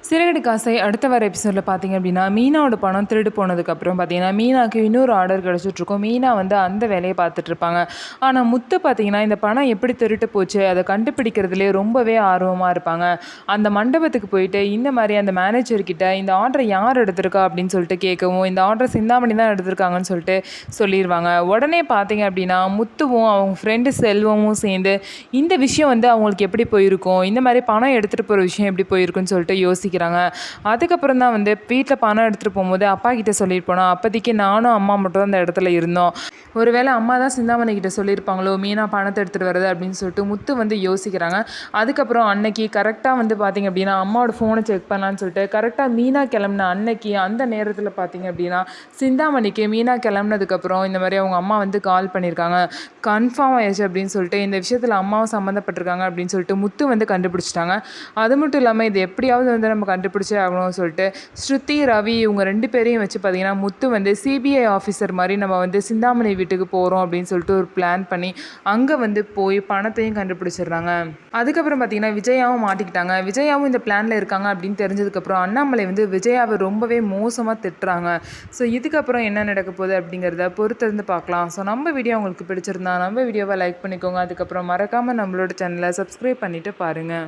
சிறகடி காசை அடுத்த வர எபிசோடில் பார்த்தீங்க அப்படின்னா, மீனாவோட பணம் திருடு போனதுக்கப்புறம் பார்த்தீங்கன்னா, மீனாக்கு இன்னொரு ஆர்டர் கிடச்சிட்ருக்கும். மீனா வந்து அந்த வேலையை பார்த்துட்ருப்பாங்க. ஆனால் முத்து பார்த்தீங்கன்னா, இந்த பணம் எப்படி திருட்டு போச்சு, அதை கண்டுபிடிக்கிறதுலே ரொம்பவே ஆர்வமாக இருப்பாங்க. அந்த மண்டபத்துக்கு போயிட்டு, இந்த மாதிரி அந்த மேனேஜர்கிட்ட இந்த ஆர்டரை யார் எடுத்திருக்கா அப்படின்னு சொல்லிட்டு கேட்கவும், இந்த ஆர்டரை சிந்தாமணி தான் எடுத்திருக்காங்கன்னு சொல்லிட்டு சொல்லிடுவாங்க. உடனே பார்த்தீங்க அப்படின்னா, முத்துவும் அவங்க ஃப்ரெண்டு செல்வமும் சேர்ந்து இந்த விஷயம் வந்து அவங்களுக்கு எப்படி போயிருக்கும், இந்த மாதிரி பணம் எடுத்துகிட்டு போகிற விஷயம் எப்படி போயிருக்குன்னு சொல்லிட்டு யோசிக்கிறாங்க. அதுக்கப்புறம் தான் வந்து வீட்டில் பணம் எடுத்துகிட்டு போகும்போது அப்பா கிட்ட சொல்லிட்டு போனோம். அப்போதைக்கு நானும் அம்மா மட்டும் தான் அந்த இடத்துல இருந்தோம். ஒருவேளை அம்மா தான் சிந்தாமணி கிட்ட சொல்லியிருப்பாங்களோ மீனா பணத்தை எடுத்துகிட்டு வருது அப்படின்னு சொல்லிட்டு முத்து வந்து யோசிக்கிறாங்க. அதுக்கப்புறம் அன்னைக்கு கரெக்டாக வந்து பார்த்திங்க அப்படின்னா அம்மாவோட ஃபோனை செக் பண்ணலான்னு சொல்லிட்டு கரெக்டாக மீனா கிளம்புன அன்னைக்கு அந்த நேரத்தில் பார்த்திங்க அப்படின்னா சிந்தாமணிக்கு மீனா கிளம்புனதுக்கப்புறம் இந்த மாதிரி அவங்க அம்மா வந்து கால் பண்ணியிருக்காங்க. கன்ஃபார்ம் ஆயிடுச்சு அப்படின்னு சொல்லிட்டு இந்த விஷயத்தில் அம்மாவும் சம்மந்தப்பட்டிருக்காங்க அப்படின்னு சொல்லிட்டு முத்து வந்து கண்டுபிடிச்சிட்டாங்க. அது மட்டும் இல்லாமல் இது எப்படியாவது வந்து நம்ம கண்டுபிடிச்சே ஆகணும்னு சொல்லிட்டு ஸ்ருதி ரவி இவங்க 2 பேரையும் வச்சு பார்த்திங்கன்னா முத்து வந்து சிபிஐ ஆஃபீஸர் மாதிரி நம்ம வந்து சிந்தாமணி வீட்டுக்கு போகிறோம் அப்படின்னு சொல்லிட்டு ஒரு பிளான் பண்ணி அங்கே வந்து போய் பணத்தையும் கண்டுபிடிச்சிடுறாங்க. அதுக்கப்புறம் பார்த்திங்கன்னா விஜயாவும் மாட்டிக்கிட்டாங்க. விஜயாவும் இந்த பிளானில் இருக்காங்க அப்படின்னு தெரிஞ்சதுக்கப்புறம் அண்ணாமலை வந்து விஜயாவை ரொம்பவே மோசமாக திட்டுறாங்க. ஸோ இதுக்கப்புறம் என்ன நடக்க போகுது அப்படிங்கிறத பொறுத்திருந்து பார்க்கலாம். ஸோ நம்ம வீடியோ உங்களுக்கு பிடிச்சிருந்தா நம்ம வீடியோவை லைக் பண்ணிக்கோங்க. அதுக்கப்புறம் மறக்காமல் நம்மளோட சேனலை சப்ஸ்கிரைப் பண்ணிவிட்டு பாருங்கள்.